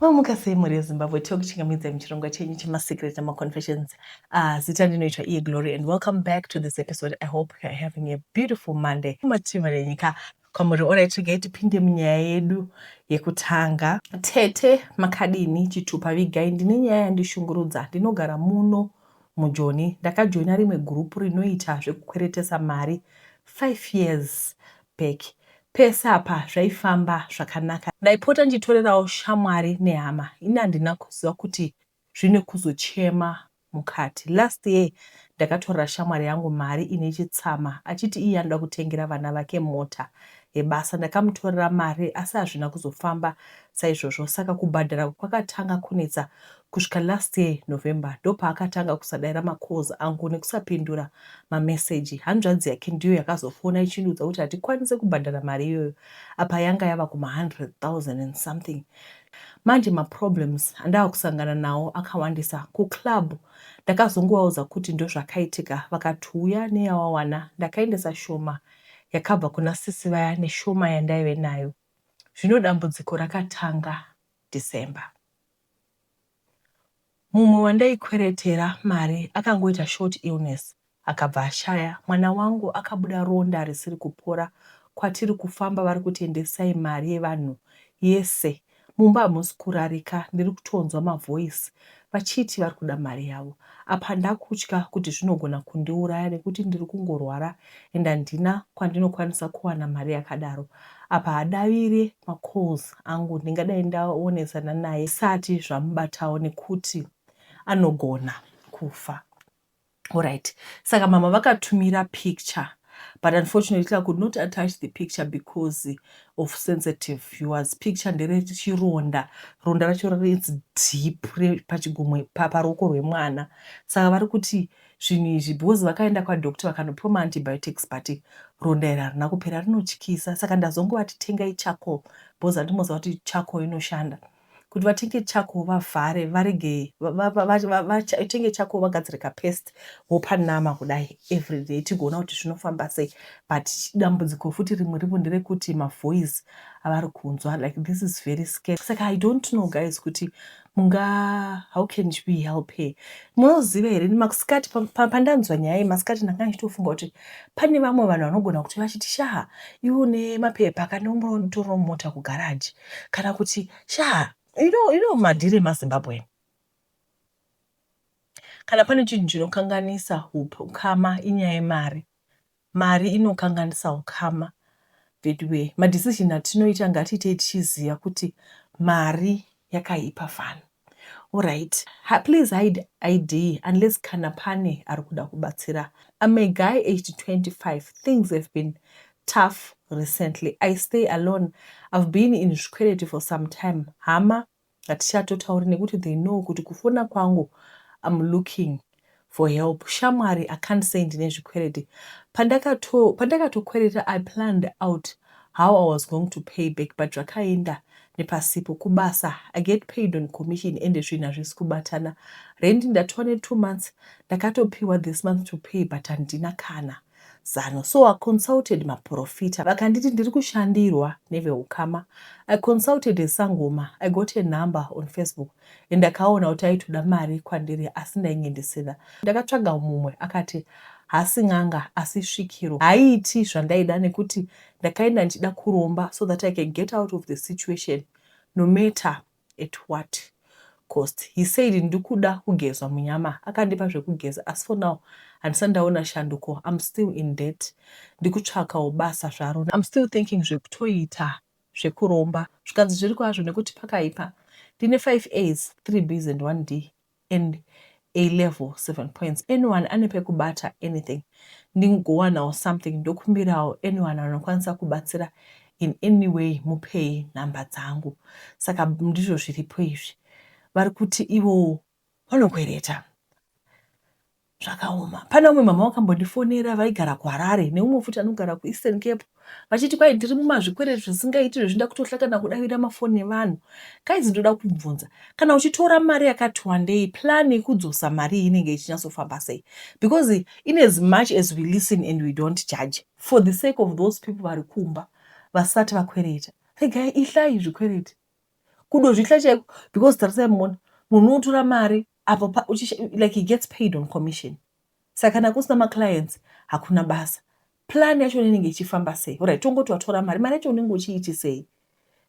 Mukasei muri yeZimbabwe tiokuchingamidza muchirongwa chenyu chemaSecret namaConfessions. Zita ndinoitwa Glory, and welcome back to this episode. I hope you're having a beautiful Monday. Matima renyika kwamuri alright, regai tipinde munyaya yedu yekutanga. Tete makadini chitupa vigai. Ndine nyaya yandishungurudza. Ndinogara muno muJoni. Ndakajoina rimwe gurupu rinoita zvekukweretesa mari 5 years back. Pesa apa zvaifamba zvakanaka. Ndaipota ndichitorerawo shamwari nehama. Ini handina kuziva kuti zvine kuzochema mukati. Last year ndakatorera shamwari yangu mari ine chitsama achiti iye anoda kutengera vana vake mota yebasa. Ndakamutorera mari asi hazvina kuzofamba saizvozvo. Saka kubhadhara kwakatanga kunetsa kusvika last year November. Ndopaakatanga kusadayira makalls angu nekusapindura mameseji. Hanzvadzi yake ndiyo yakazofona ichindiudza kuti hatikwanise kubhadhara mari iyoyo. Apa yanga yava kuma100,000 and something. Manje maproblems andava kusangana nawo akawandisa. Kuclub ndakazongovaudza kuti ndozvakaitika. Vakatuya neyawawana ndakaendesa shoma yakabva kuna sisi vaya neshoma yandaive nayo. Zvino dambudziko rakatanga December. Mumwe wandaikweretera mari akangoita short illness akabva ashaya. Mwana wangu akabuda ronda risiri kupora. Kwatiri kufamba vari kutiendesai mari yevanhu yese. Mumba hamusi kurarika. Ndiri kutonzwa mavoice vachiti vari kuda mari yavo. Apa ndakutya kuti zvinogona kundiuraya nekuti ndiri kungorwara ende handina kwandinokwanisa kuwana mari yakadaro. Apa hadavire macalls angu ndingadai ndaonesana naye sati zvamubatawo nekuti anogona kufa. Alright. Saka mama vakatumira picture, but unfortunately I could not attach the picture because of sensitive viewers. Picture ndere chironda. Ronda racho it's deep pachigumwe paruoko rwemwana. Saka vari kuti zvinhu izvi because vakaenda kwadoctor vakanopiwa antibiotics but ronda iri harina kupera, rinotyisa. Saka ndazongovati tengai charcoal because handinoziva kuti charcoal inoshanda. Kuti vatenge charcoal vavhare varege vatenge charcoal vagadzire kapaste vopa nama kudai everyday tigoona kuti zvinofamba sei. But dambudziko futi rimwe ripo nderekuti mavoice avari kunzwa like this is very scary. Saka I don't know guys kuti how can we help her? Munoziva here masikati pandanzwa nyaya yemasikati ndanga ndichitofunga kuti pane vamwe vanhu vanogona kuti vachiti shaha iwo nemapepa kana umbotora mota kugaraji kana kuti shaha madhiri emaZimbabwe. Kana pane chinhu chinokanganisa ukama inyaya yemari. Mari inokanganisa ukama. Bedwe madecision atinoita ngatiitei tichiziva kuti mari yakaipa fana. Alright. Please hide ID unless kana pane ari kuda kubatsira. I'm a guy aged 25. Things have been tough recently. I stay alone. I've been in zvikwereti for some time. Hama hatichatotauri nekuti they know kuti kufona kwangu I'm looking for help. Shamwari I can't say ndine zvikwereti. Pandakatokwereta I planned out how I was going to pay back, but zvakaenda nepasipo kubasa. I get paid on commission ende zvinhu hazvisi kubatana. Rent ndatowa ne2 months. Ndakatopiwa this month to pay but handina kana zano. So I consulted maprofita. Vakanditi ndiri kushandirwa neveukama. I consulted Sangoma. I got a number on Facebook. Ndakaona kuti aitoda mari kwandiri asi ndaingendesera. Ndakatsvaga mumwe akati hasi n'anga asi svikiro. Haiti zvandaida nekuti ndakaenda ndichida kuromba so that I can get out of the situation no matter at what cost. He said ndikuda kugezwa munyama. Akandipa zvekugeza asi for now handisandaona shanduko. I'm still in debt. Ndikutsvakawo basa zvaro. I'm still thinking zvekutoita zvekuromba. Zvikanzi zviri kwazvo nekuti pakaipa. Ndine 5 A's, 3 B's and 1 D and A level 7 points. Anyone anepekubata anything. Ndingowanawo something ndokumbirawo anyone anokwanisa kubatsira in any way mupei namba dzangu. Saka ndizvo zviripo izvi. Vari kuti ivo vanokwereta zvakaoma. Pana umwe mama wakambondifonera vaigara kuHarare neumwe futi anogara kuEastern Cape vachiti kwai ndiri mumazvikwereti zvisingaiti zvinda kutohlakana kudavira mafoni evanhu. Guys ndoda kubvunza kana uchitora mari yakati wandei plan yekudzosa mari inenge ichinyatsofamba sei? Because in as much as we listen and we don't judge, for the sake of those people vari kumba vasati vakwereta, regai ihlai zvikwereti. kudozvihla chaiko because tarisai muona munhu unotora mari apo like he gets paid on commission. Saka kana kusina maclients hakuna basa. Plan yacho inenge ichifamba sei? Alright, tongoti watora mari yacho unenge uchiiti sei?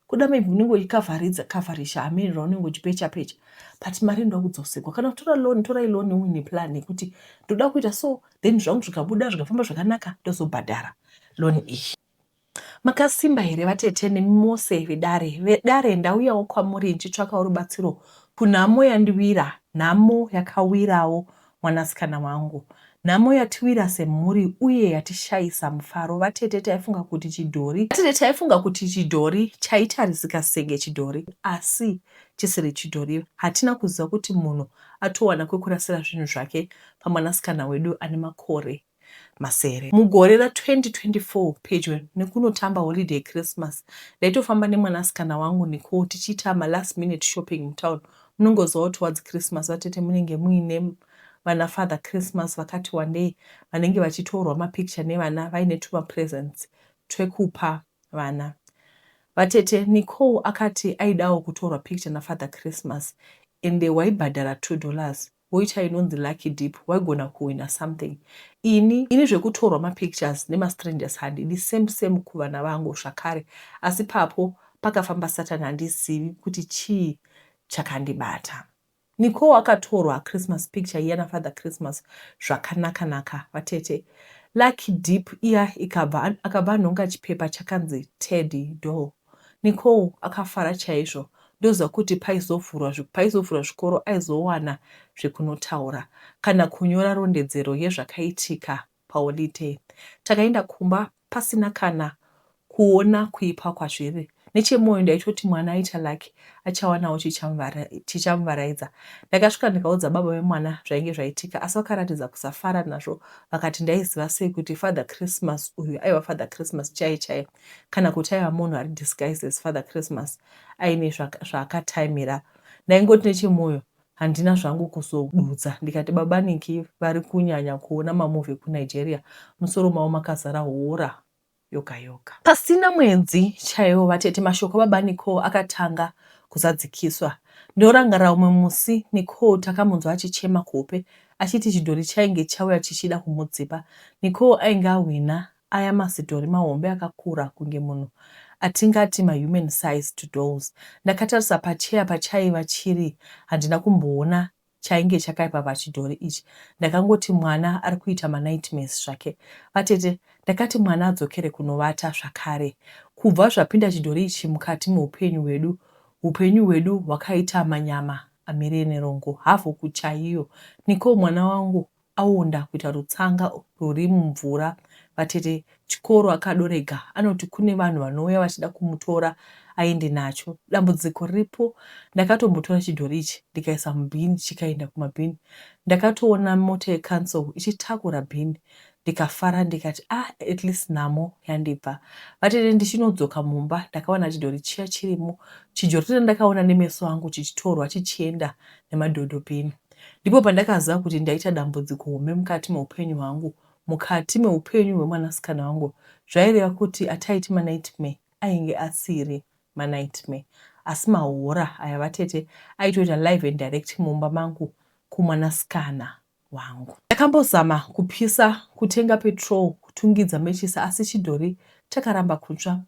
Kuda maybe unenge uchikavharisha amirira unenge uchipecha pecha, but mari inoda kudzosekwa. Kana kutora loan, torai loan uine plan yekuti ndoda kuita so, then zvangu zvikabuda zvikafamba zvakanaka ndozobhadhara loan iyi. Makasimba here vatete nemose vedare. Vedare ndauyawo kwamuri ndichitsvakawo rubatsiro kunhamo yandiwira, nhamo yakawirawo mwanasikana wangu. Nhamo yatiwira semhuri uye yatishayisa mufaro. Vatete taifunga kuti chidhori. Vatete taifunga kuti chidhori chaitarisika senge chidhori, asi chisiri chidhori. Hatina kuziva kuti munhu atowana kwekurasira zvinhu zvake pamwanasikana wedu ane makore masere. Mugore ra2024 pedyo nekunotamba holiday Christmas, ndaitofamba nemwanasikana wangu Nicole tichiita last minute shopping mutown. Munongoziva kuti towards Christmas vatete munenge muine vana Father Christmas vakati wandei vanenge vachitorwa mapicture nevana vaine presents twekupa vana. Vatete Nicole akati aidawo kutorwa picture naFather Christmas ende waibhadhara $2. Woita inonzi lucky dip, waigona kuwina something. Ini zvekutorwa mapictures nemastrangers handidi, same kuvana vangu zvakare. Asi papo pakafamba Satani, handizivi kuti chii chakandibata. Nicole akatorwa Christmas picture iya naFather Christmas zvakanaka vatete. Lucky dip iya akabva anhonga chipepa chakanzi Teddy doll. Nicole akafara chaizvo. Ndoziva kuti paizovhurwa zvikoro aizowana zvekunotaura kana kunyora rondedzero yezvakaitika paholiday. Takaenda kumba pasina kana kuona kuipa kwazviri. Nechemwoyo ndaitoti mwana aita Lucky achawanawo chichamuvaraidza. Ndakasvika ndikaudza baba vemwana zvainge zvaitika, asi vakaratidza kusafara nazvo. Vakati ndaiziva sei kuti Father Christmas uyu aiva Father Christmas chaiye, kana kuti aiva munhu ari disguised as Father Christmas aine zvaakataimira. Ndaingoti nechemwoyo handina zvangu kuzodudza. Ndikati baba Niki vari kunyanya kuona mamovie kuNigeria, musoro mavo makazara hora yoga. Pasina mwedzi chaiwo vatete mashoko baba Nicole akatanga kuzadzikiswa. Ndorangarira umwe musi Nicole takamunzwa achichema kuhope achiti chidhori chainge chauya chichida kumudzipa. Nicole ainge awina aya mazidhori mahombe akakura kunge munhu atingati human sized dolls. Ndakatarisa pacheya pachaiva chiri, handina kumboona chainge chakaipa pachidhori ichi. Ndakangoti mwana ari kuita nightmares zvake. Vatete ndakati mwana adzokere kunovata zvakare. Kubva zvapinda chidhori ichi mukati meupenyu hwedu, upenyu hwedu hwakaita manyama amire nerongo, havhu kuchaiyo. Nicole mwana wangu aonda kuita rutsanga ruri mumvura. Vatete chikoro akadorega, anoti kune vanhu vanouya vachida kumutora aende nacho. Dambudziko riripo, ndakatombotora chidhori ichi ndikaisa mubhini chikaenda kumabhini. Ndakatoona mota yeCouncil ichitakura bhini, ndikafara ndikati at least nhamo yandibva. Vatete ndichinodzoka mumba ndakaona chidhori chiya chirimo. Chidhori tena ndakaona nemeso angu chichitorwa chichienda nemadhodho bhini. Ndipo pandakaziva kuti ndaita dambudziko hombe mukati meupenyu hwangu, mukati meupenyu hwemwanasikana wangu. Zvaireva kuti ataiti manightmare ainge asiri manightmare, asi mahora aya vatete aitoita live and direct mumba mangu kumwanasikana wangu. Ndakambozama kupisa, kutenga petrol, kutungidza mechisa, asi chidhori chakaramba kutsva.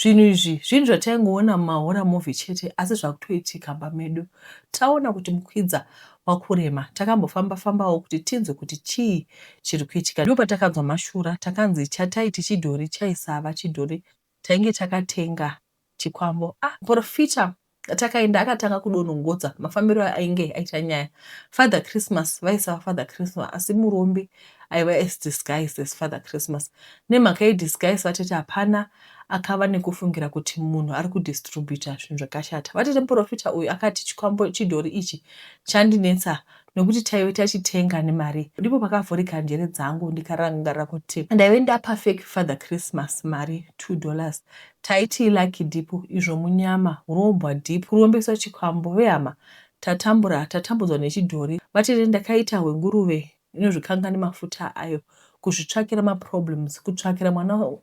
Zvinhu izvi zvinhu zvataingoona mumahora movie chete, asi zvakutoitika mumba medu. Taona kuti mukwidza wakurema, takambofamba-fambawo kuti tinzwe kuti chii chiri kuitika. Ndipo patakanzwa mashura takanzi chataiti chidhori chaisava chidhori tainge takatenga chikwambo. Profita takaenda akatanga kudonongodza mafambiro ainge aita nyaya. Father Christmas vaisava Father Christmas, asi murombe aiva disguised as Father Christmas. Nemhaka yedisguise vatete hapana akava nekufungira kuti munhu ari kudistributa zvinhu zvakashata. Vatete muprofita uyu akati chikwambo chidhori ichi chandinetsa nokuti taive tachitenga nemari. Ndipo pakavhurika njere dzangu ndikarangarira kuti ndaive ndapa fake Father Christmas mari $2. Taiti lucky dip, izvo munyama, urombwa dip, urombesa chikwambo. Vehama tatambudzwa nechidhori. Vatete ndakaita hwenguruve inozvikanga nemafuta ayo, kuzvitsvakira maproblems, kutsvakira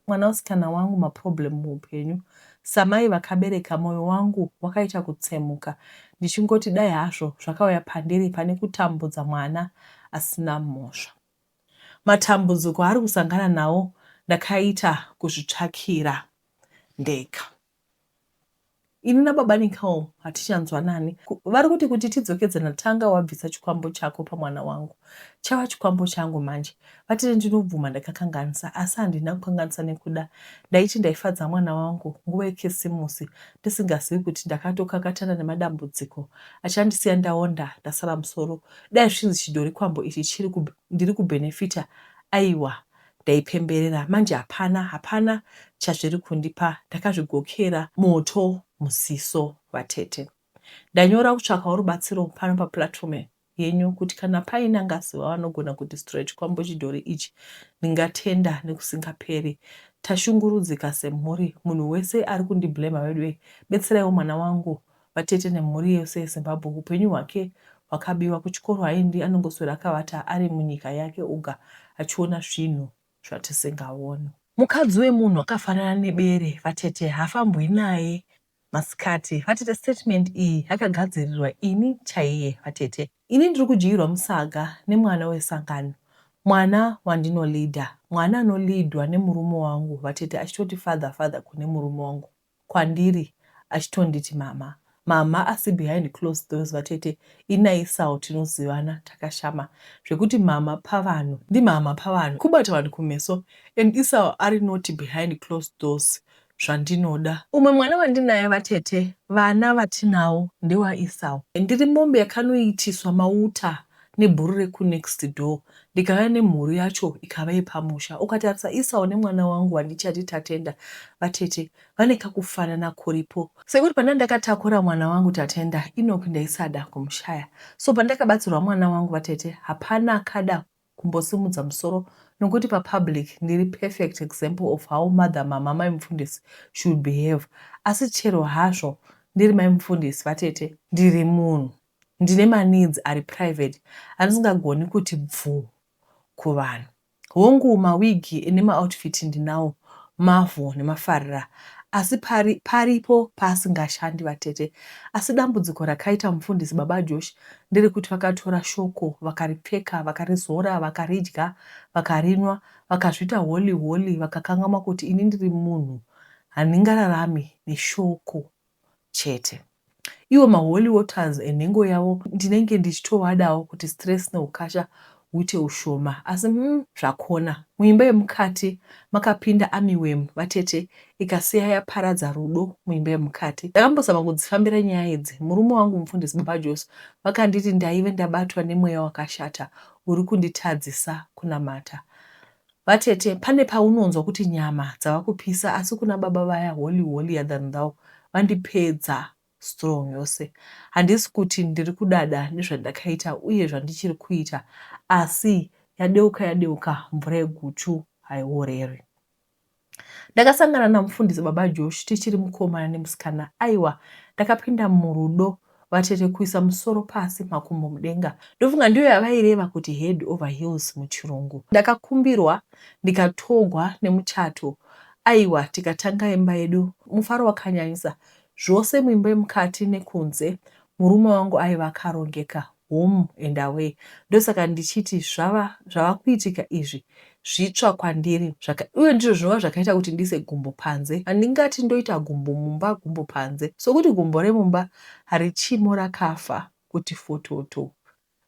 mwanasikana wangu maproblem muupenyu. Samai vakabereka moyo wangu wakaita kutsemuka. Ndichingoti dai hazvo zvakauya pandiri pane kutambudza mwana asina mhosva. Matambudziko ari kusangana nawo ndakaita kuzvitsvakira ndega. Ini nababa nikawo hatichanzwanani. Vari kuti tidzokedzana tanga wabvisa chikwambo chako pamwana wangu. Chava chikwambo changu manje. Vatiri ndinobvuma ndakakanganisa, asi handina kukanganisa nekuda. Ndaiti ndaifadza mwana wangu nguva yeKisimusi ndisingazivi kuti ndakatokakatana nemadambudziko achandisiya ndaonda ndasara musoro. Dai zvinzi chidhori kwambo ichi ndiri kubhenefita, aiwa ndaipemberera. Manje hapana chazviri kundipa. Ndakazvigokera moto musiso vatete. Ndanyora kutsvakawo rubatsiro pano paplatform yenyu kuti kana paina ngazi vavanogona kudhistroya chikwambo chidhori ichi, ndingatenda nekusingaperi. Tashungurudzika semhuri. Munhu wese ari kundiblema wedu, betseraiwo mwana wangu vatete nemhuri yose yeZimbabwe. Upenyu hwake hwakabiwa, kuchikoro haendi, anongoswera akavata ari munyika yake oga achiona zvinhu zvatisingaoni. Mukadzi wemunhu akafanana nebere vatete, hafambwi naye masikati. Vatete, statement iyi yakagadzirirwa ini chaiye vatete. Ini ndiri kudyirwa musaga nemwana wesangano, mwana wandinolidha, mwana anolidhwa nemurume wangu vatete, achitoti father kune murume wangu, kwandiri achitonditi mama. Mama asi behind closed doors vatete. Inaisawo tinozivana takashama zvekuti mama pavanhu ndimama pavanhu, kubata vanhu kumeso, and Isawo ari not behind closed doors zvandinoda. Umwe mwana wandinaye vatete, vana vatinawo ndewaIsawo. Ndiri mombe yakanoitiswa mauta nebhuru rekunext door, ndikauya nemhuri yacho ikava yepamusha. Ukatarisa Isawo nemwana wangu wandichati Tatenda vatete, vane kakufanana kuripo. Sekuti pandandakatakura mwana wangu Tatenda, Enoch ndaisada kumushaya. So pandakabatsirwa mwana wangu vatete, hapana akada kumbosimudza musoro, nokuti papublic ndiri perfect example of how mother mama maimufundisi should behave. Asi chero hazvo ndiri maimufundisi vatete, ndiri munhu, ndine maneeds ari private andisingagoni kuti bvu kuvanhu. Hongu mawigi nemaoutfit ndinawo mavhu nemafarira, asi paripo pasingashandi vatete. Asi dambudziko rakaita mufundisi baba Josh ndiri kuti vakatora shoko vakaripfeka, vakarizora, vakaridya, vakarinwa, vakazvita holy, vakakangama kuti ini ndiri munhu handingararami neshoko chete. Iwo maholy waters enhengo yavo ndinenge ndichitovadawo kuti stress neukasha huite ushoma. Asi zvakona muimba yemukati makapinda armyworm vatete, ikasiya yaparadza rudo muimba yemukati. Ndakambozama kudzifambira nyaya idzi. Murume wangu mufundisi baba Jose vakanditi ndaive ndabatwa nemweya wakashata uri kunditadzisa kunamata. Vatete, pane paunonzwa kuti nyama dzava kupisa, asi kuna baba vaya holy than thou vandipedza strong yose. Handisi kuti ndiri kudada nezvandakaita uye zvandichiri kuita, asi yadeuka mvura yeguchu haioreri. Ndakasangana namufundisi baba Josh tichiri mukomana nemusikana. Aiwa, ndakapinda murudo vatete, kuisa musoro pasi makumbo mudenga. Ndofunga ndiyo yavaireva kuti head over heels muchirungu. Ndakakumbirwa ndikatogwa nemuchato. Aiwa, tikatanga imba yedu mufaro wakanyanyisa. Zvose muimba yemukati nekunze murume wangu aiva akarongeka, home and away. Ndosaka ndichiti zvava kuitika izvi zvitsva kwandiri, uye ndizvo zvinova zvakaita kuti ndiise gumbo panze. Handingati ndoita gumbo mumba, gumbo panze, sokuti gumbo remumba harichimo, rakafa kuti fototo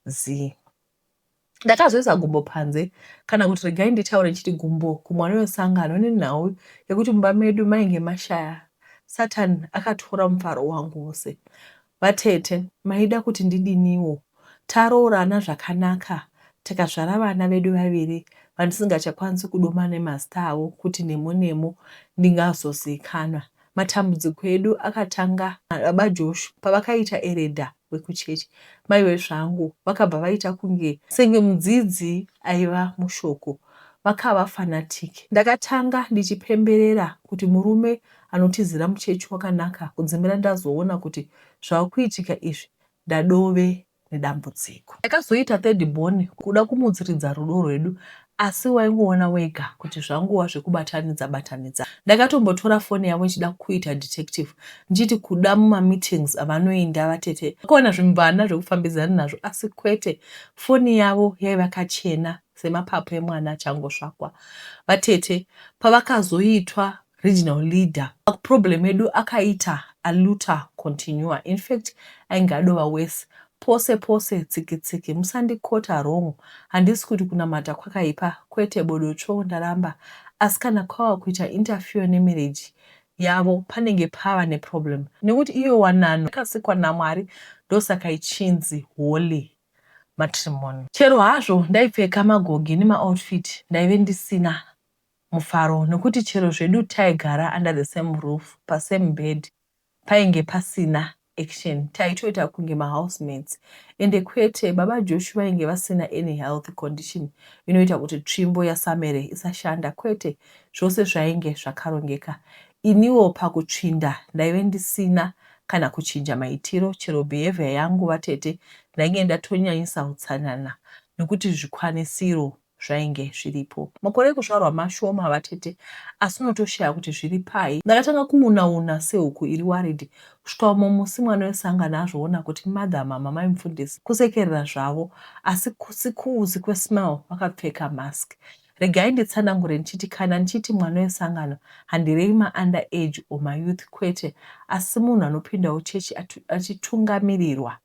zi. Ndakazoisa gumbo panze, kana kuti regai nditaure ndichiti gumbo kumwana wesangano nenhau yekuti mumba medu mainge mashaya. Satan akatora mufaro wangu wose. Vatete, maida kuti ndidiniwo. Taroorana zvakanaka, tikazvara vana vedu vaviri vandisingachakwanisi kudoma nemazita avo kuti nemo ndingazozikanwa. Matambudziko edu akatanga baba Josh pavakaita eredha wekuchechi. Mai vezvangu vakabva vaita kunge senge mudzidzi aiva mushoko, vakava fanatiki. Ndakatanga ndichipemberera kuti murume anotizira muchechi wakanaka, kudzimira ndazoona kuti zvava kuitika izvi ndadove nedambudziko. Ndakazoita third born kuda kumutsiridza rudo rwedu, asi waingoona wega kuti zvanguva zvekubatanidza. Ndakatombotora foni yavo nchida kuita detective ndichiti kuda mumameetings avanoenda vatete vakaona zvimbana zvekufambidzana nazvo, asi kwete, foni yavo yaiva kachena semapapu emwana achangosvakwa. Vatete pavakazoitwa regional leader, problem edu akaita aluta continua. In fact, ainge adova wese. Pose tsiki musandikota wrong. Handisi kuti kunamata kwakaipa, kwete bodocho ndaramba. Asi kana kwava kuita interfere nemarriage yavo panenge pava neproblem. Nekuti iyo wanano yakasikwa naMwari ndosaka ichinzi holy matrimony. Chero hazvo ndaipfeka magogi nemaoutfit ndaive ndisina mufaro, nekuti chero zvedu taigara under the same roof, pasame bed, painge pasina action. Taitoita kunge mahousemates. Ende kwete, baba Joshua vainge vasina any health condition inoita kuti tsvimbo yaSamere isashanda. Kwete, zvose zvainge zvakarongeka. Iniwo pakutsvinda ndaive ndisina kana kuchinja maitiro, chero behavior yangu vatete ndainge ndatonyanyisa utsanana nekuti zvikwanisiro zvainge zviripo. Makore ekuzvarwa mashoma vatete, asi unotoshaya kuti zviri pai. Ndakatanga kumunauna sehuku iri worried. Kusvika umwe musi mwana wesangana azvoona kuti mother mama maimufundisi kusekerera zvavo, asi kusi kwesmell vakapfeka mask. Regai nditsanangure ndichiti kana ndichiti mwana wesangano handirevi maunder age or mayouth, kwete, asi munhu anopindawo chechi achitungamirirwa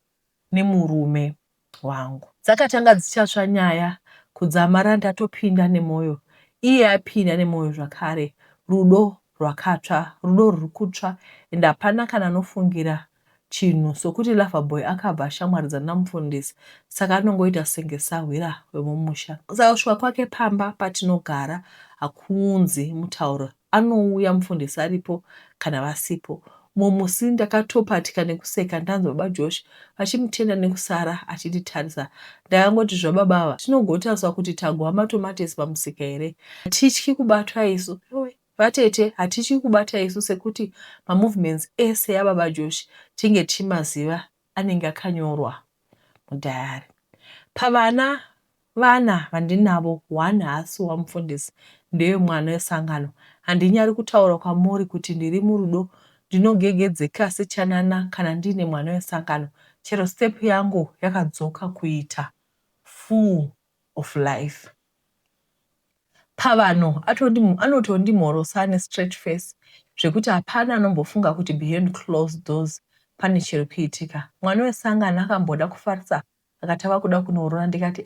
nemurume wangu. Dzakatanga dzichatsva nyaya, kudzamara ndatopinda nemwoyo, iye apinda nemwoyo zvakare. Rudo rwakatsva, rudo ruri kutsva, ende hapana kana anofungira chinhu sokuti Loverboy akabva shamwaridzana namufundisi, saka anongoita senge sahwira wemumusha. Saka kusvika kwake pamba patinogara hakunzi mutauro, anouya mufundisi aripo kana vasipo. Musi ndakatopatika nekuseka ndanzwa baba Josh vachimutenda nekusara achititarisa. Ndakangoti zvababa ava tinogotariswa kuti tagwa matomatisi pamusika here? Hatityi kubatwa isu. Vatete, hatityi kubata isu sekuti mamovements ese ababa Josh tinge timaziva, anenge akanyorwa mudhayari. Pavana vandinavo, one hasi wamufundisi ndeye mwana wesangano. Handinyari kutaura kwamuri kuti ndiri murudo, ndinogegedzeka sechanana kana ndine mwana wesangano. Chero step yangu yakadzoka kuita full of life. Pavano anotondimhorosa ane straight face zvekuti hapana anombofunga kuti behind closed doors pane chiri kuitika. Mwana wesangano akamboda kufarisa akati ava kuda kunourora, ndikati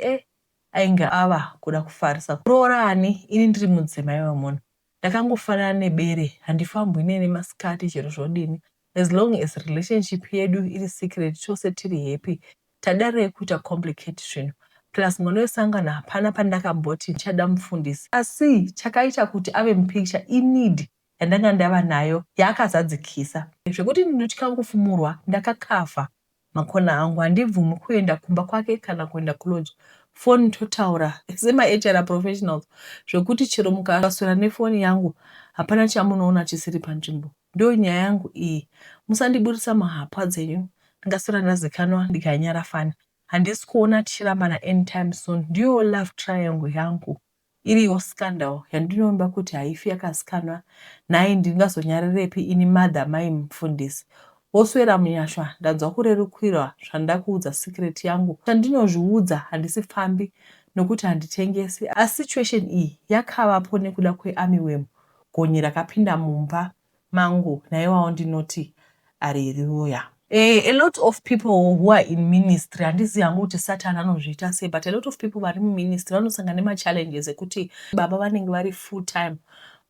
ainge ava kuda kufarisa. Kuroora ani, ini ndiri mudzimai wemunhu. Ndakangofanana nebere, handifambwi nemasikati chero zvodini. As long as relationship yedu iri secret, chose tiri happy, tadarei kuita complicate zvinhu. Plus mwana wesangano hapana pandakamboti ndichada mufundisi. Asi chakaita kuti ave mupicture inid yandanga ndava nayo yaakazadzikisa. Zvekuti ndinotya kufumurwa, ndakakavha makona angu, handibvumi kuenda kumba kwake kana kuenda kulodge. Foni totaura sema-HR professionals, zvekuti chero mukaswera nefoni yangu hapana chamunoona chisiri panzvimbo. Ndo nyaya yangu iyi. Musandiburisa mahapwa dzenyu. Ndingaswera ndazikanwa ndikanyara fani. Handisi kuona tichirambana anytime soon. Ndiyo love triangle yangu iriyo scandal yandinoimba kuti haifi yakasikanwa, naye ndingazonyarerepi ini mother mai mufundisi. Woswera munyashwa, ndanzwa kurerukirwa zvandakuudza secret yangu. Chandinozviudza handisi pfambi nokuti handitengesi, asi situation iyi yakavapo nekuda kweArmyworm, gonye rakapinda mumba mangu, naiwawo ndinoti hallelujah. A lot of people who are in ministry, handisi hangu kuti Satan anozviita sei, but a lot of people vari muministry vanosangana nemachallenges ekuti baba vanenge vari full time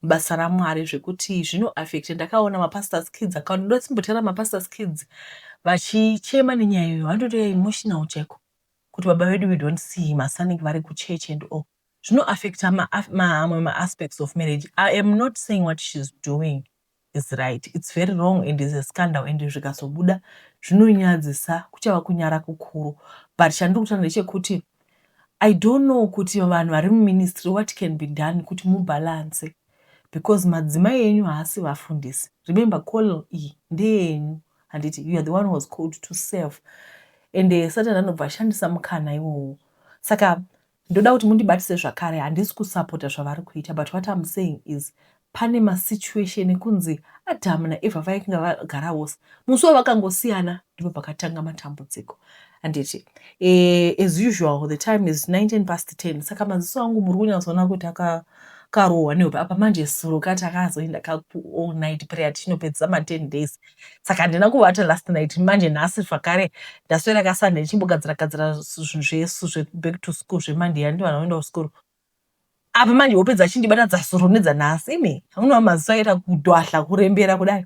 basa raMwari, zvekuti zvino affect. Ndakaona mapastors kids akaona ndosimbotera mapastors kids vachichema nenyaya iyoyo, vanototi emotional chaiko kuti baba vedu we don't see him asi vanenge vari kuchechi and all. Zvino affect ma aspects of marriage. I am not saying what she's doing is right. It's very wrong and is a scandal, and zvikazobuda zvinonyadzisa, kuchava kunyara kukuru. But chandikutaura ndechekuti I don't know kuti vanhu vari muministry what can be done kuti mubalance, because madzimai enyu haasi vafundisi. Remember, call iyi ndeyenyu, handiti you are the one who was called to serve. And Satan anobva ashandisa mukana iwowo. Saka ndoda kuti mundibatise zvakare, handisi kusapota zvavari kuita, but what I'm saying is pane masituation kunzi Adamu naEvha vaikanga vagara vose, musi wavakangosiyana ndipo pakatanga matambudziko. Handiti as usual the time is 10:19. Saka maziso angu muri kunyatsoona kuti akarohwa nehope. Apa manje suro kati akazoenda all night prayer tinopedzisa 10 days. Saka handina kuvata last night, manje nhasi zvakare ndaswera kaSunday ndichimbogadzira zvinhu zvesu zveback to school zveMonday yandi vanhu vanoenda kuskuru. Apa manje hope dzachindibata dzasuro nedzanhasi imi unova maziso aita kudwahla kurembera kudai.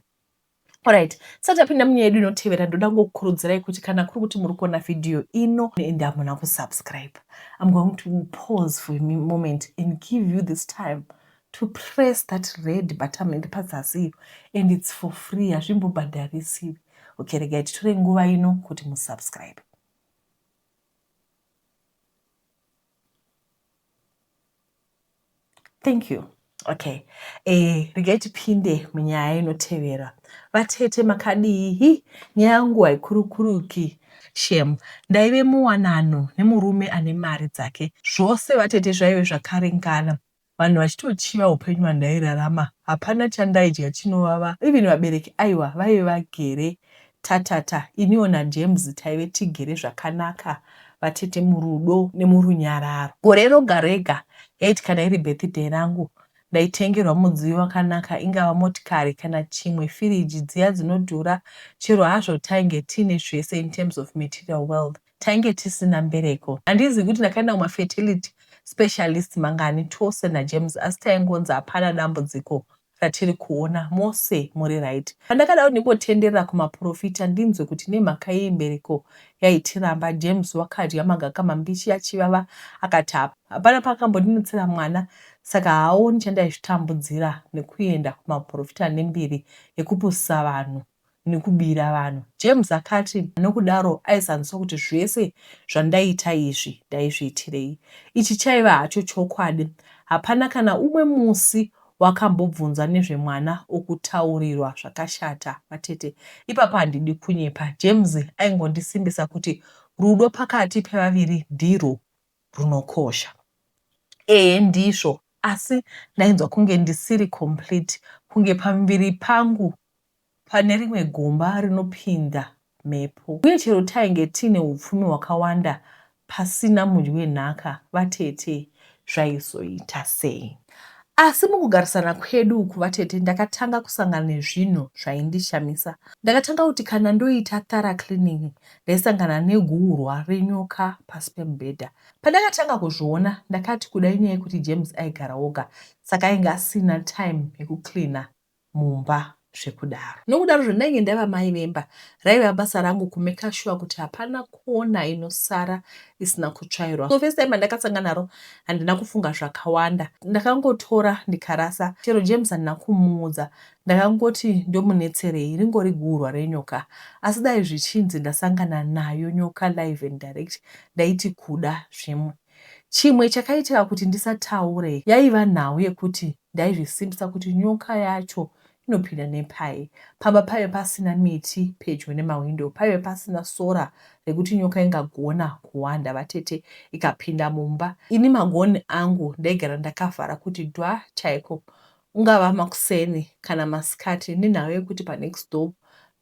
Alright, satapinda munyaya yedu inotevera, ndoda kungokukurudzirai kuti kana kuri kuti muri kuona video ino and hamuna kusubscribe, I'm going to pause for a moment and give you this time to press that red button and pazasi, and it's for free, hazvimbobhadharisiwi. Okay, regai titore nguva ino kuti musubscribe. Thank you. Okay, regai tipinde munyaya inotevera. Vatete makadii, nyaya yangu haikurukuruki. Shem, ndaive muwanano nemurume ane mari dzake. Zvose vatete zvaive zvakaringana. Vanhu vachitochiva upenyu hwandairarama. Hapana chandaidya chinovava. Even vabereki aiwa vaive vagere tatata. Iniwo naJames taive tigere zvakanaka. Vatete murudo nemurunyararo. Gore roga rega yaiti kana iri birthday rangu, ndaitengerwa mudziyo wakanaka, ingava motikari kana chimwe, firiji dziya dzinodhura. Chero hazvo tainge tine zvese in terms of material wealth, tainge tisina mbereko. Handizi kuti ndakaenda kumafertility specialist mangani tose naJames, asi taingonzi hapana dambudziko ratiri kuona, mose muri right. Pandakada kuti ndimbotenderera kumaprofita ndinzwe kuti nemhaka yembereko yaitiramba, James wakadya magaka mambishi achivava akati hapana pakambondinetsera mwana. Saka haoni chandaizvitambudzira nekuenda kumaprofita nembiri yekupusisa vanhu nekubira vanhu. James akati nokudaro aizanzwa kuti zvese zvandaita izvi ndaizviitirei. Ichi chaiva hacho chokwadi. Hapana kana umwe musi wakambobvunza nezvemwana okutaurirwa zvakashata vatete. Ipapa handidi kunyepa. James aingondisimbisa kuti rudo pakati pevaviri ndirwo runokosha. Ndizvo, asi ndainzwa kunge ndisiri complete, kunge pambiri pangu pane rimwe gomba rinopinda mhepo. Uye chero tainge tine upfumi hwakawanda pasina mudyi wenhaka, vatete zvaizoita sei? Asi mukugarisana kwedu uku vatete, ndakatanga kusangana nezvinhu zvaindishamisa. Ndakatanga kuti kana ndoita thorough cleaning ndaisangana negurwa renyoka pasi pemubhedha. Pandakatanga kuzviona ndakati kudai nyaya yekuti James aigara oga, saka ainge asina time yekucleana mumba zvekudaro. Nokudaro zvandainge ndaiva mai vemba, raiva basa rangu kumeka sure kuti hapana kona inosara isina kutsvairwa. So first time ndakasangana naro handina kufunga zvakawanda, ndakangotora ndikarasa. Chero James handina kumuudza, ndakangoti ndomunetserei, ringori gurwa renyoka. Asi dai zvichinzi ndasangana nayo nyoka live and direct, ndaiti kuda zvimwe. Chimwe chakaitika kuti ndisataure yaiva nhau yekuti ndaizvisimbisa kuti nyoka yacho inopinda nepai. Pamba paive pasina miti pedyo nemawindo, paive pasina sora rekuti nyoka ingagona kuwanda vatete ikapinda mumba. Ini magoni angu ndaigara ndakavhara kuti dwa chaiko, ungava makuseni kana masikati, nenhau yekuti panext door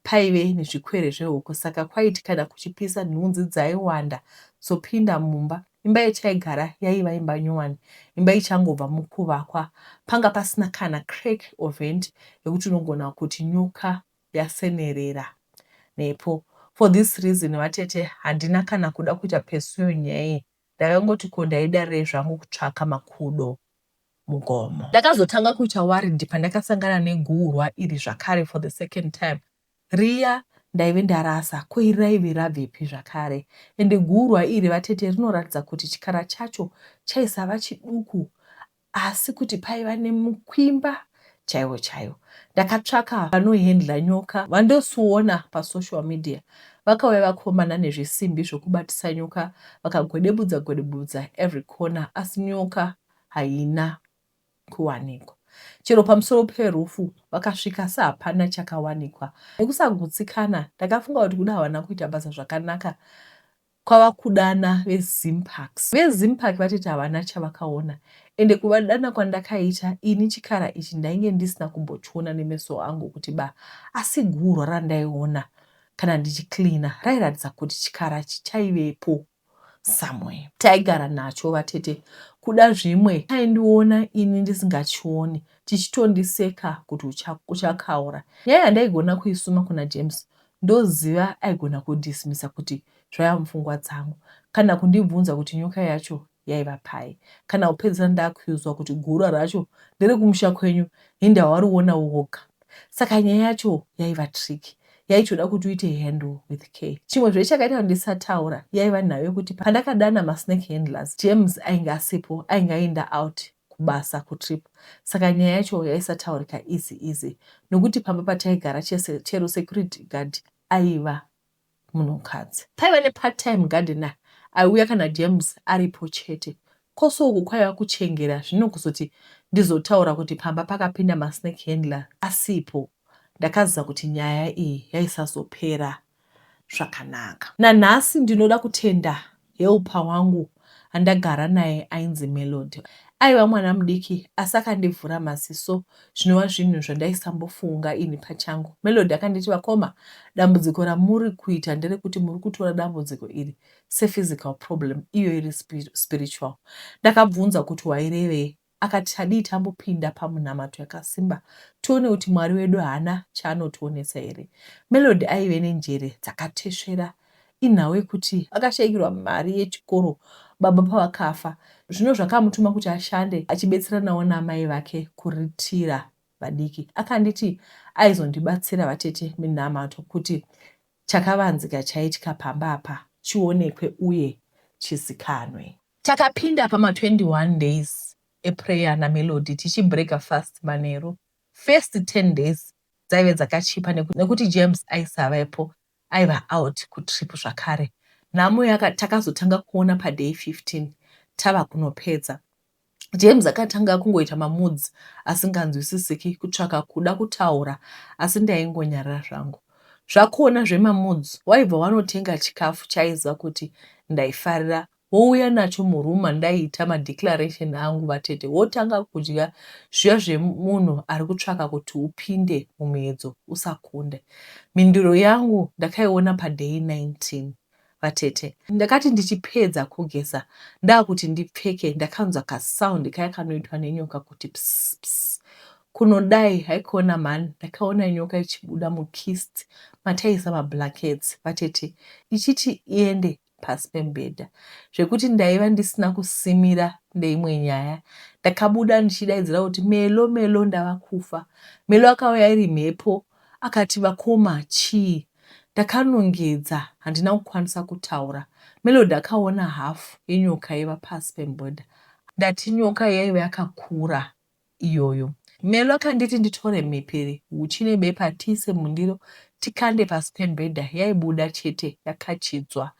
paive nezvikwere zvehuku. Saka kwaiti kana kuchipisa nhunzi dzaiwanda dzopinda mumba. Imba yachaigara yaiva imba nyowani, imba ichangobva mukuvakwa. Panga pasina kana crack or vent yekuti unogona kuti nyoka yasenerera nepo. For this reason vatete, handina kana kuda kuita pursue nyaya iyi. Ndakangoti ko ndaidarei zvangu kutsvaka makudo mugomo. Ndakazotanga kuita worried pandakasangana negurwa iri zvakare for the second time. Riya ndaive ndarasa, ko iri raive rabvepi zvakare. Ende gurwa iri vatete rinoratidza kuti chikara chacho chaisava chiduku, asi kuti paiva nemukwimba chaiwo chaiwo. Ndakatsvaka vanohendla nyoka, vandosiona pasocial media. Vakauya vakomana nezvisimbi zvokubatisa nyoka, vakagwedebudza gwedebudza every corner, asi nyoka haina kuwanikwa. Chero pamusoro perufu vakasvika sehapana chakawanikwa. Nekusagutsikana, ndakafunga kuti kuda havana kuita basa zvakanaka, kwava kudana veZimpax. VeZimpax vatiti havana chavakaona, ende kuvadana kwandakaita ini chikara ichi ndainge ndisina kumbochiona nemeso angu kuti asi guru randaiona kana ndichiklina rairatidza kuti chikara chichaivepo somewhere. Taigara nacho vatete, kuda zvimwe chaindiona ini ndisingachioni, chichitondiseka kuti uchakaura. Nyaya yandaigona kuisuma kuna James ndoziva aigona kudhisimisa kuti zvaiva mupfungwa dzangu, kana kundibvunza kuti nyoka yacho yaiva pai, kana kupedzisira ndakuudzwa kuti guru racho ndere kumusha kwenyu, hindawariona woga. Saka nyaya yacho yaiva triki, yaichoda kuti uite handle with care. Chimwe zvechakaita kuti ndisataura yaiva nayo kuti pandakadana masnake handlers, James ainge asipo, ainge aenda out kubasa kutrip. Saka nyaya yacho yaisataurika easy nokuti pamba pataigara chero security guard aiva munhukadzi. Paiva nepart time gardener aiuya kana James aripo chete. Koso uku kwaiva kuchengera zvino kuzoti ndizotaura kuti pamba pakapinda masnake handler asipo. Ndakaziva kuti nyaya iyi yaisazopera zvakanaka. Nanhasi ndinoda kutenda heupa wangu andagara naye ainzi Melody. Aiva mwana mudiki asi akandivhura maziso zvinova zvinhu zvandaisambofunga ini pachangu. Melody akanditi, vakoma, dambudziko ramuri kuita nderekuti muri kutora dambudziko iri sephysical problem, iyo iri spiritual. Ndakabvunza kuti wairevei? Akati hadii tambopinda pamunamato yakasimba tione kuti Mwari wedu haana chaanotionesa here. Melody aive nenjere dzakatesvera, inhawe kuti akashayikirwa mari yechikoro baba pavakafa. Zvino zvakamutuma kuti ashande achibetseranawo namai vake kuritira vadiki. Akanditi aizondibatsira vatete minamato kuti chakavanzika chaitika pamba apa chionekwe uye chizikanwe. Takapinda pama21 days eprayer naMelody tichibreaka fast manheru. First 10 days dzaive dzakachipa nekuti James aisavapo, aiva out kutrip zvakare. Nhamo takazotanga kuona paday 15 tava kunopedza. James akatanga kungoita mamoods asinganzwisisiki, kutsvaka kuda kutaura, asi ndaingonyarara zvangu. Zvakuona zvemamoods waibva wanotenga chikafu chaiziva kuti ndaifarira, wouya nacho muruma ndaiita madeclaration angu vatete, wotanga kudya zviya zvemunhu ari kutsvaka kuti upinde mumiedzo usakunde. Mindiro yangu ndakaiona paday 19 vatete. Ndakati ndichipedza kugeza ndakuti ndipfeke, ndakanzwa kasound kaya kanoitwa nenyoka kuti ps ps. Kunodai haikuona mani, ndakaona nyoka ichibuda mukist mataisa mablankets vatete, ichiti iende pasi pembedha, zvekuti ndaiva ndisina kusimira neimwe nyaya. Ndakabuda ndichidaidzira kuti Melo, Melo, ndava kufa. Melo akauya iri mhepo akati, vakoma, chii? Ndakanongedza, handina kukwanisa kutaura. Melody akaona hafu yenyoka iva pasi pembedha. Ndati nyoka yaiva yakakura iyoyo. Melo akanditi nditore mhepere, uchi nebepa tiise mundiro tikande pasi pembedha. Yaibuda chete yakachidzwa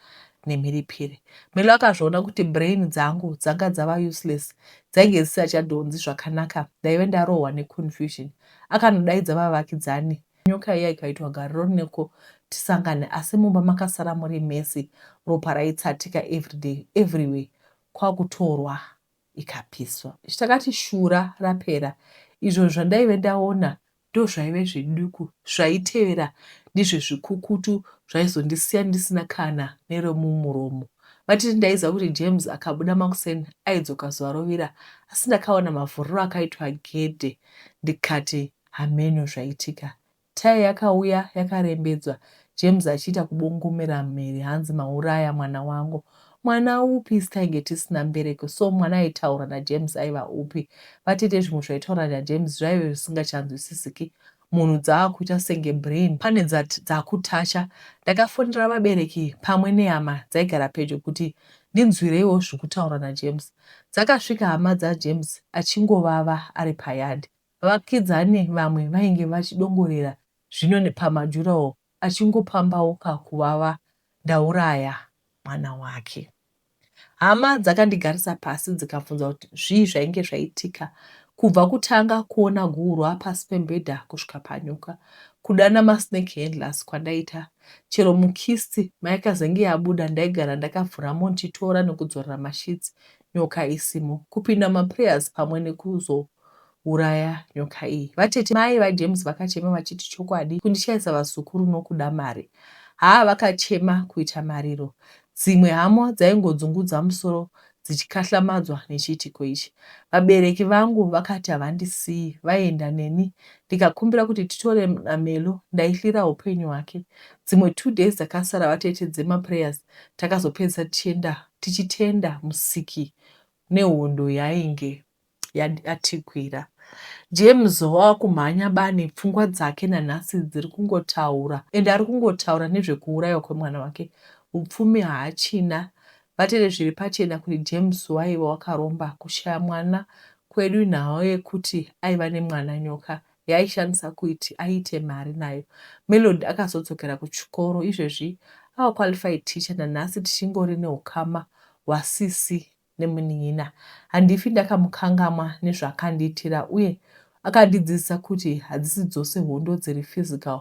nemhiripiri. Melo akazviona kuti brain dzangu dzanga dzava useless, dzainge dzisichadhonzi zvakanaka, ndaiva ndarohwa neconfusion. Akanodaidza vavakidzani. Nyoka iya ikaitwa gariro neko tisangane, asi mumba makasara muri mesi, ropa raitsatika everyday everywhere. Kwakutorwa ikapiswa. Takati shura rapera, izvo zvandaive ndaona ndo zvaive zviduku, zvaitevera ndizvo zvikukutu zvaizondisiya ndisina kana neromumuromo. Vatiti ndaiziva kuti James akabuda makuseni aidzoka zuva rovira, asi ndakaona mavhuriro akaitwa gedhe, ndikati hamenyu zvaitika. Tai yakauya yakarembedzwa, James achiita kubongomera mheri, hanzi mauraya mwana wangu. Mwana upi? Tainge tisina mbereko, so mwana aitaura naJames aiva upi? Vatete zvimwe zvaitaura naJames zvaive zvisingachanzwisisiki. Munhu dzaakuita senge brain, pane dzakutasha. Ndakafonera vabereki pamwe nehama dzaigara pedyo kuti ndinzwireiwo zvikutaura naJames. Dzakasvika hama dzaJames achingovava ari payadi. Vakidzani vamwe vainge vachidongorera zvino pamajuraho achingopambauka kuvava, ndauraya mwana wake. Hama dzakandigarisa pasi dzikabvunza kuti zvii zvainge zvaitika, kubva kutanga kuona gurwa pasi pembedha kusvika panyoka. kudana masnake handlers kwandaita. Chero mukisti maikazenge yabuda ndaigara ndakavhura monditora nekudzorera mashitsi nyoka isimo. Kupinda maprayers pamwe nekuzouraya nyoka iyi. Vatete mai vaJames vakachema vachiti chokwadi kundishaisa vazukuru nokuda mari. Vakachema kuita mariro. Dzimwe hamo dzaingodzungudza musoro dzichikahlamadzwa nechiitiko ichi. Vabereki vangu vakati havandisii, vaenda neni. Ndikakumbira kuti titore Melo, ndaihlira upenyu hwake. Dzimwe 2 days dzakasara vatete dzemaprayers takazopedza tichitenda musiki nehondo yainge yatigwira. James wakumhanya bani, pfungwa dzake nanhasi dziri kungotaura, ende ari kungotaura nezvekuurayiwa kwemwana wake. Upfumi haachina. Vatete zviri pachena kuti James waiva wakaromba. Kushaya mwana kwedu nhau yekuti aiva nemwana nyoka yaaishandisa kuti aite mari nayo. Melody akazodzokera kuchikoro. Izvezvi ava qualified teacher, nanhasi tichingori neukama hwasisi nemunin'ina. Handifi ndakamukangamwa nezvaakandiitira uye akandidzidzisa kuti hadzisi dzose hondo dziri physical,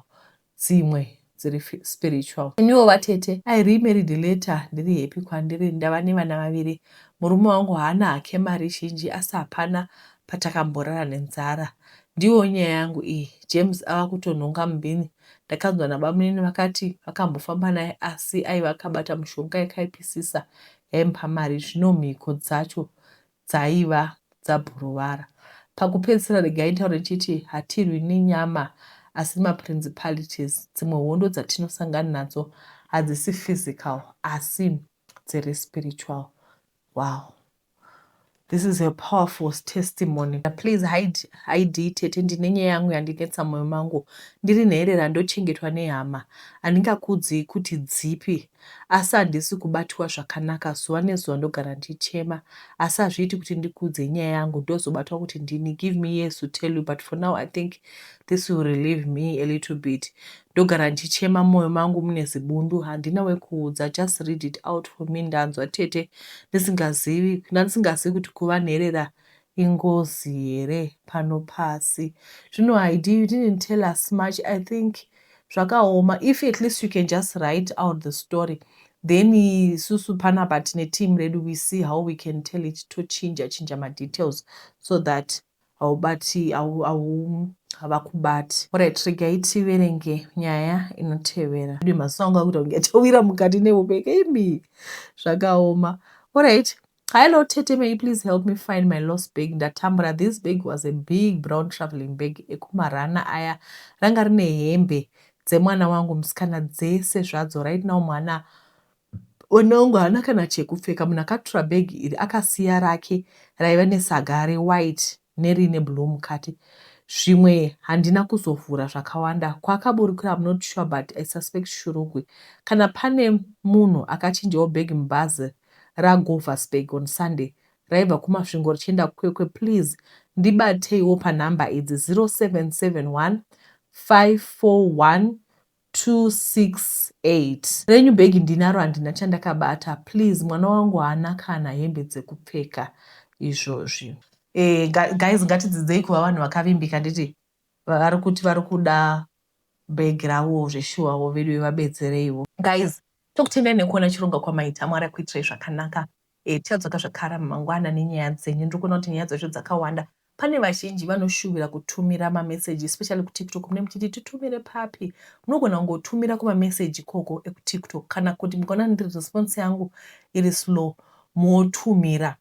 dzimwe dziri spiritual. Iniwo vatete, I remarried later ndiri happy kwandiri. Ndava nevana 2. Murume wangu haana hake mari zhinji asi hapana patakamborara nenzara. Ndiwo nyaya yangu iyi. James ava kutonhonga mubini. Ndakanzwa nabamunini vakati vakambofamba naye asi aiva akabata mushonga yakaipisisa yaimupa mari. Zvino mhiko dzacho dzaiva dzabhuruwara. Pakupedzisira regai ntaure ndichiti hatirwi nenyama asi maprincipalities. Dzimwe hondo dzatinosangana nadzo hadzisi physical asi dziri spiritual. Wow. This is a powerful testimony. Please hide tete, ndine nyaya yangu yandinetsa mwoyo mangu. Ndiri nherera ndochengetwa nehama. Handingakudzi kuti dzipi. Asi handisi kubatwa zvakanaka. Zuva nezuva ndogara ndichema. Asi hazviiti kuti ndikudze nyaya yangu ndozobatwa kuti ndini. Give me years to tell you, but for now I think this will relieve me a little bit. Ndogara ndichema mwoyo mangu mune zibundu. Handina wekuudza. Just read it out for me. Ndanzwa tete ndisingazivi kuti kuva nherera ingozi here pano pasi. Zvino Heidi, you didn't tell us much. I think zvakaoma. If at least you can just write out the story, then isusu panapa tine team redu, we see how we can tell it tochinja madetails so that havakubati. Alright, regai tiverenge nyaya inotevera. Ndi mazuva angu akuti ungatowira mukati neubeke imi zvakaoma. Alright. Hello Tete, may you please help me find my lost bag. Ndatambura. This bag was a big brown traveling bag ekumarana aya. Ranga rine hembe dzemwana wangu musikana dzese zvadzo. Right now mwana wangu haana kana chekupfeka. Munhu akatora bag iri akasiya rake raiva nesaga rewhite nerine blue mukati. Zvimwe handina kuzovhura zvakawanda. Kwakaburukira, I'm not sure but I suspect shurugwi. Kana pane munhu akachinjawo bag mubhazi raGovasburg on Sunday raibva kumasvingo richienda kukwekwe, please ndibateiwo panhamba idzi 0771 541 268. Renyu bhegi ndinaro, handina chandakabata. Please, mwana wangu haana kana hembe dzekupfeka izvozvi. Guys, ngatidzidzei kuva vanhu vakavimbika. Nditi vari kuti vari kuda bhegi ravo zveshuwawo vedu vabetsereiwo. Guys, tokutendai nekuona chironga kwamaita. Mwari akuitirai zvakanaka. Tichadzoka zvakare mangwana nenyaya dzenyu. Ndiri kuona kuti nyaya dzacho dzakawanda. Pane vazhinji vanoshuvira kutumira mameseji, especially kuTikTok. Mune muchiti titumire papi. Munogona kungotumira kumameseji ikoko ekuTikTok. Kana kuti mukaona ndiri response yangu iri slow, motumira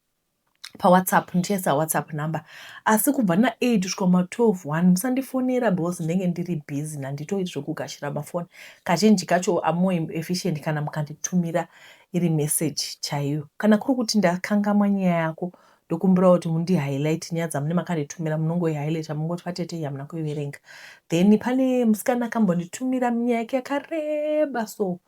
paWhatsApp. Ndichaisa WhatsApp number. Asi kubva na8 kusvika kuma12 musandifonera because ndenge ndiri busy nanditoiti zvokugashira mafoni. Kazhinji kacho I'm more efficient kana mukanditumira iri message chaiyo. Kana kuri kuti ndakangamwa nyaya yako, ndokumbira kuti mundi highlight nyaya dzamunenge makanditumira, munongohighlight, mungoti vatete hamuna kuiverenga. Then pane musikana akambonditumira nyaya yake yakareba so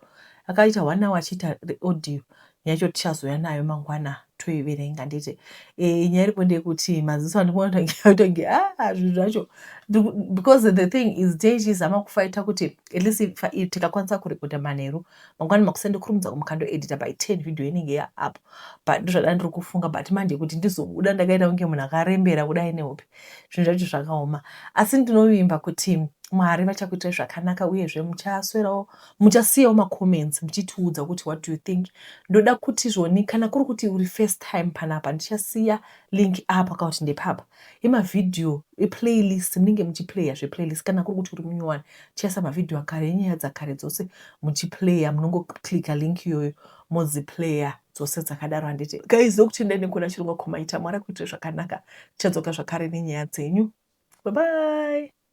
akaita 1 hour achiita audio. Nyaya yacho tichazoya nayo mangwana toiverenga. Nditi nyaya iripo ndeyekuti maziso andinoona kuti zvinhu zvacho because the thing is teichizama kufaita kuti at least tikakwanisa kurekodha manheru mangwani makusende kurumidza mukandoedita by 10 video inenge yaapo but ndozvada ndiri kufunga but manje kuti ndizobuda ndakaita kunge munhu akarembera kudai nehope zvinhu zvacho zvakaoma asi ndinovimba kuti Mwari vachakuitai zvakanaka uyezve muchasiyawo macomments muchitiudza kuti what do you think. Ndoda kuti zvoni kana kuri kuti uri first time panapa ndichasiya link apa kana kuti ndepapa yemavidhiyo eplaylist munenge muchiplaya zveplaylist kana kuri kuti uri munyowani chiasa mavhidhiyo akare enyaya dzakare dzose muchiplaya munongoklika link iyoyo modziplaya dzose dzakadaro handiti guys ndokuti ndende kuona chirongwa komaita Mwari akuitai zvakanaka tichadzoka zvakare nenyaya dzenyu. Bye bye.